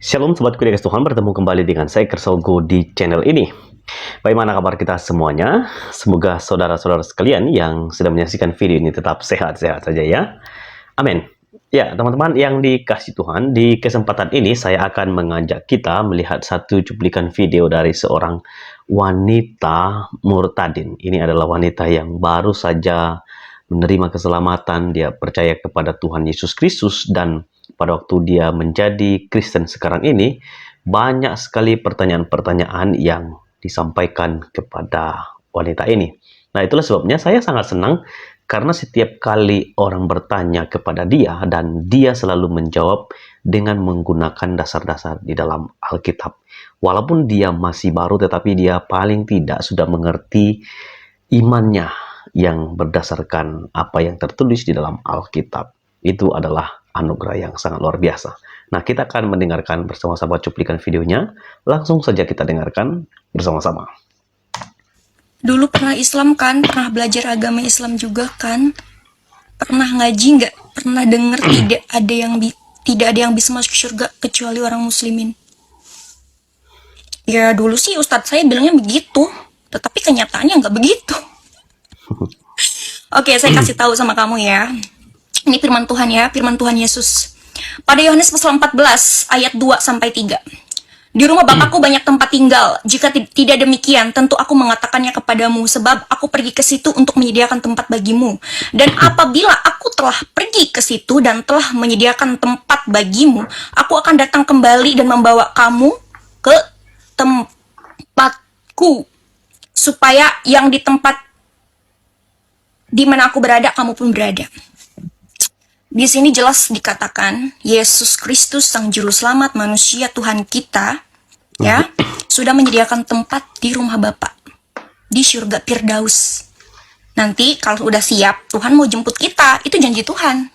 Shalom sobatku di Tuhan, bertemu kembali dengan saya Kersogo di channel ini. Bagaimana kabar kita semuanya? Semoga saudara-saudara sekalian yang sedang menyaksikan video ini tetap sehat-sehat saja ya. Amin. Ya, teman-teman yang dikasih Tuhan, di kesempatan ini saya akan mengajak kita melihat satu cuplikan video dari seorang wanita murtadin. Ini adalah wanita yang baru saja menerima keselamatan, dia percaya kepada Tuhan Yesus Kristus, dan pada waktu dia menjadi Kristen sekarang ini, banyak sekali pertanyaan-pertanyaan yang disampaikan kepada wanita ini. Nah, itulah sebabnya saya sangat senang karena setiap kali orang bertanya kepada dia dan dia selalu menjawab dengan menggunakan dasar-dasar di dalam Alkitab. Walaupun dia masih baru, tetapi dia paling tidak sudah mengerti imannya yang berdasarkan apa yang tertulis di dalam Alkitab. Itu adalah anugerah yang sangat luar biasa. Nah, kita akan mendengarkan bersama-sama cuplikan videonya. Langsung saja kita dengarkan bersama-sama. Dulu pernah Islam kan? Pernah belajar agama Islam juga kan? Pernah ngaji nggak? Pernah denger tidak ada yang bisa masuk surga kecuali orang muslimin? Ya dulu sih ustadz saya bilangnya begitu, tetapi kenyataannya nggak begitu. Oke, saya kasih tahu sama kamu ya. Ini firman Tuhan ya, firman Tuhan Yesus. Pada Yohanes pasal 14 ayat 2-3. Di rumah Bapakku banyak tempat tinggal. Jika tidak demikian, tentu aku mengatakannya kepadamu, sebab aku pergi ke situ untuk menyediakan tempat bagimu. Dan apabila aku telah pergi ke situ dan telah menyediakan tempat bagimu, aku akan datang kembali dan membawa kamu ke tempatku, supaya yang di tempat di mana aku berada, kamu pun berada. Di sini jelas dikatakan Yesus Kristus Sang Juru Selamat manusia Tuhan kita ya sudah menyediakan tempat di rumah Bapa di surga Firdaus. Nanti kalau udah siap Tuhan mau jemput kita, itu janji Tuhan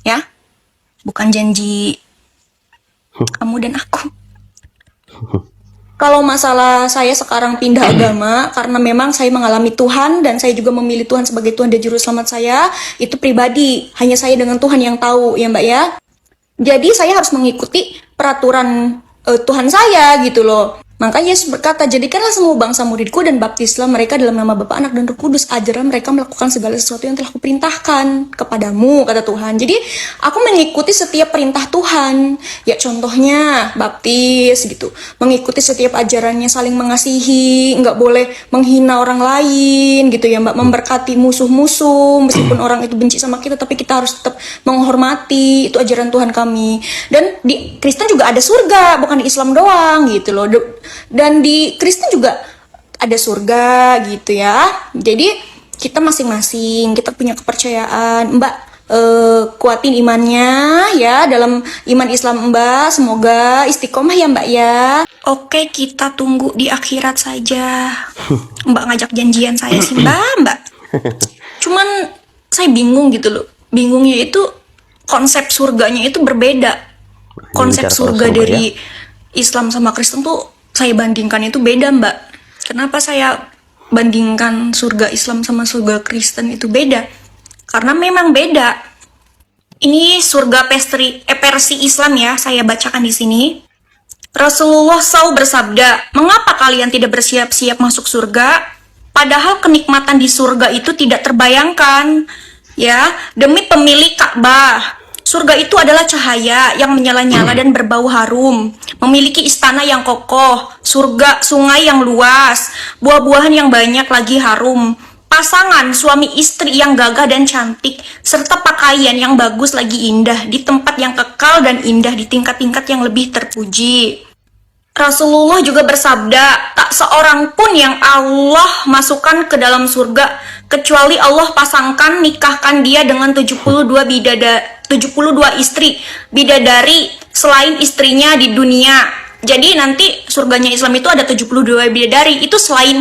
ya, bukan janji kamu dan aku. Kalau masalah saya sekarang pindah agama karena memang saya mengalami Tuhan dan saya juga memilih Tuhan sebagai Tuhan dan Juru Selamat saya, itu pribadi. Hanya saya dengan Tuhan yang tahu ya Mbak ya. Jadi saya harus mengikuti peraturan Tuhan saya gitu loh. Maka Yesus berkata, jadikanlah semua bangsa muridku dan baptislah mereka dalam nama Bapa, Anak, dan Roh Kudus. Ajarlah mereka melakukan segala sesuatu yang telah kuperintahkan kepadamu, kata Tuhan. Jadi aku mengikuti setiap perintah Tuhan. Ya contohnya baptis gitu. Mengikuti setiap ajarannya, saling mengasihi, nggak boleh menghina orang lain gitu ya Mbak. Memberkati musuh-musuh, meskipun orang itu benci sama kita, tapi kita harus tetap menghormati. Itu ajaran Tuhan kami. Dan di Kristen juga ada surga, bukan di Islam doang gitu loh. Dan di Kristen juga ada surga gitu ya. Jadi kita masing-masing, kita punya kepercayaan. Mbak kuatin imannya ya dalam iman Islam Mbak. Semoga istiqomah ya Mbak ya. Oke, kita tunggu di akhirat saja. Mbak ngajak janjian saya sih Mbak. Cuman saya bingung gitu loh. Bingungnya itu konsep surganya itu berbeda. Konsep surga dari Islam sama Kristen tuh saya bandingkan itu beda Mbak. Kenapa saya bandingkan surga Islam sama surga Kristen itu beda? Karena memang beda. Ini surga versi Islam ya, saya bacakan di sini. Rasulullah SAW bersabda, mengapa kalian tidak bersiap-siap masuk surga? Padahal kenikmatan di surga itu tidak terbayangkan. Ya, demi pemilik Ka'bah. Surga itu adalah cahaya yang menyala-nyala dan berbau harum, memiliki istana yang kokoh, surga sungai yang luas, buah-buahan yang banyak lagi harum, pasangan suami istri yang gagah dan cantik, serta pakaian yang bagus lagi indah di tempat yang kekal dan indah di tingkat-tingkat yang lebih terpuji. Rasulullah juga bersabda, tak seorang pun yang Allah masukkan ke dalam surga kecuali Allah pasangkan nikahkan dia dengan 72 istri bidadari selain istrinya di dunia. Jadi nanti surganya Islam itu ada 72 bidadari, itu selain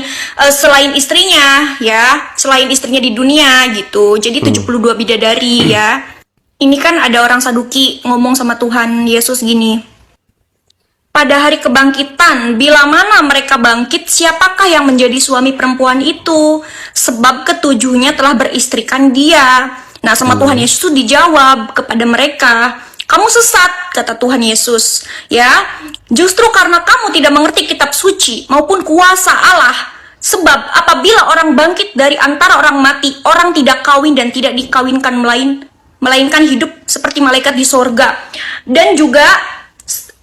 istrinya ya, selain istrinya di dunia gitu. Jadi 72 bidadari ya. Ini kan ada orang Saduki ngomong sama Tuhan Yesus gini. Pada hari kebangkitan, bila mana mereka bangkit, siapakah yang menjadi suami perempuan itu? Sebab ketujuhnya telah beristrikan dia. Nah, sama Tuhan Yesus dijawab kepada mereka, Kamu sesat, kata Tuhan Yesus. Ya, justru karena kamu tidak mengerti kitab suci maupun kuasa Allah. Sebab apabila orang bangkit dari antara orang mati, orang tidak kawin dan tidak dikawinkan melainkan hidup seperti malaikat di sorga. Dan juga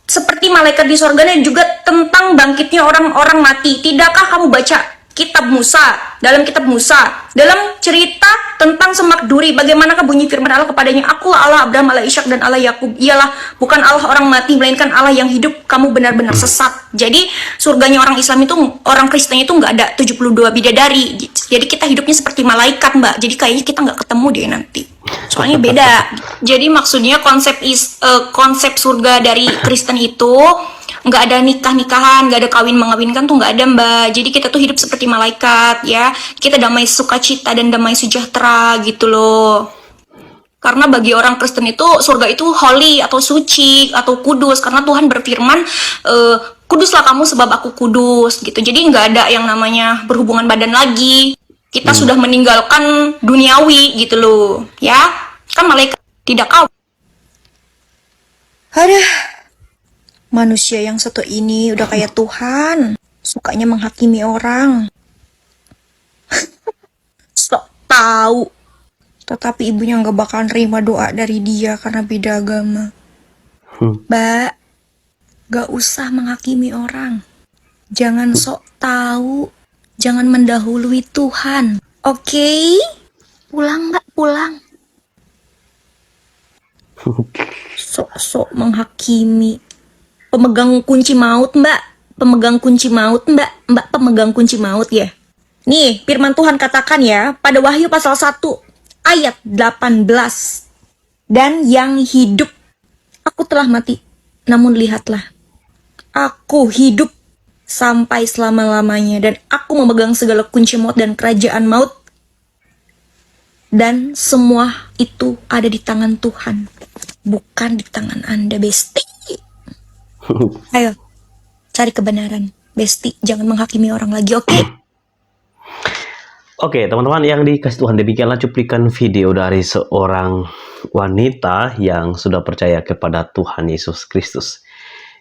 seperti malaikat di sorga, dan juga tentang bangkitnya orang-orang mati. Tidakkah kamu baca kitab Musa, dalam cerita tentang semak duri, bagaimanakah bunyi firman Allah kepadanya, Akulah Allah Abraham, Allah Ishak, dan Allah Yakub. Ialah bukan Allah orang mati, melainkan Allah yang hidup. Kamu benar-benar sesat. Jadi surganya orang Islam itu, orang Kristen itu nggak ada 72 bidadari. Jadi kita hidupnya seperti malaikat, Mbak. Jadi kayaknya kita nggak ketemu deh nanti. Soalnya beda. Jadi maksudnya konsep surga dari Kristen itu nggak ada nikah-nikahan, nggak ada kawin mengawinkan tuh nggak ada, Mbak. Jadi kita tuh hidup seperti malaikat, ya. Kita damai sukacita dan damai sejahtera gitu loh. Karena bagi orang Kristen itu surga itu holy atau suci atau kudus, karena Tuhan berfirman, kuduslah kamu sebab aku kudus gitu. Jadi nggak ada yang namanya berhubungan badan lagi. Kita sudah meninggalkan duniawi gitu loh, ya. Kan malaikat tidak kawin. Aduh. Manusia yang satu ini udah kayak Tuhan, sukanya menghakimi orang. Sok tahu. Tetapi ibunya nggak bakal nerima doa dari dia karena beda agama. Mbak, gak usah menghakimi orang. Jangan sok tahu. Jangan mendahului Tuhan. Oke? Pulang, Mbak, pulang. Sok-sok menghakimi. Pemegang kunci maut, Mbak. Pemegang kunci maut, Mbak. Mbak pemegang kunci maut ya. Nih, firman Tuhan katakan ya, pada Wahyu pasal 1 ayat 18. Dan yang hidup, aku telah mati, namun lihatlah, aku hidup sampai selama-lamanya, dan aku memegang segala kunci maut dan kerajaan maut. Dan semua itu ada di tangan Tuhan, bukan di tangan Anda, Besti. Ayo, cari kebenaran, Besti. Jangan menghakimi orang lagi, oke? Oke, teman-teman yang dikasih Tuhan, demikianlah cuplikan video dari seorang wanita yang sudah percaya kepada Tuhan Yesus Kristus.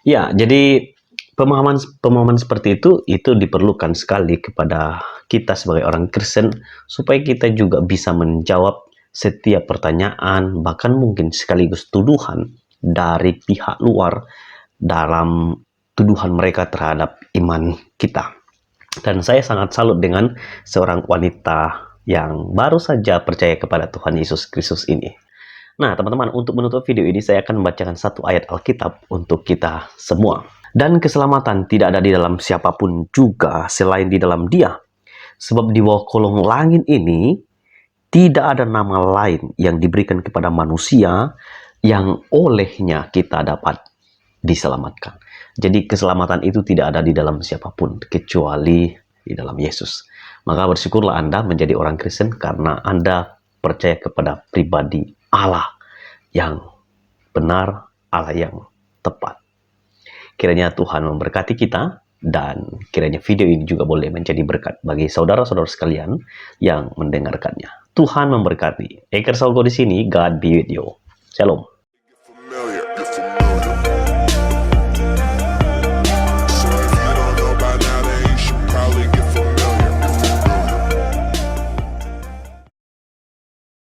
Ya, jadi pemahaman seperti itu diperlukan sekali kepada kita sebagai orang Kristen, supaya kita juga bisa menjawab setiap pertanyaan, bahkan mungkin sekaligus tuduhan dari pihak luar dalam tuduhan mereka terhadap iman kita. Dan saya sangat salut dengan seorang wanita yang baru saja percaya kepada Tuhan Yesus Kristus ini. Nah, teman-teman, untuk menutup video ini saya akan membacakan satu ayat Alkitab untuk kita semua. Dan keselamatan tidak ada di dalam siapapun juga selain di dalam Dia. Sebab di bawah kolong langit ini tidak ada nama lain yang diberikan kepada manusia yang olehnya kita dapat diselamatkan. Jadi keselamatan itu tidak ada di dalam siapapun kecuali di dalam Yesus. Maka bersyukurlah Anda menjadi orang Kristen karena Anda percaya kepada pribadi Allah yang benar, Allah yang tepat. Kiranya Tuhan memberkati kita, dan kiranya video ini juga boleh menjadi berkat bagi saudara-saudara sekalian yang mendengarkannya. Tuhan memberkati. Eker Salgo di sini, God be with you. Shalom.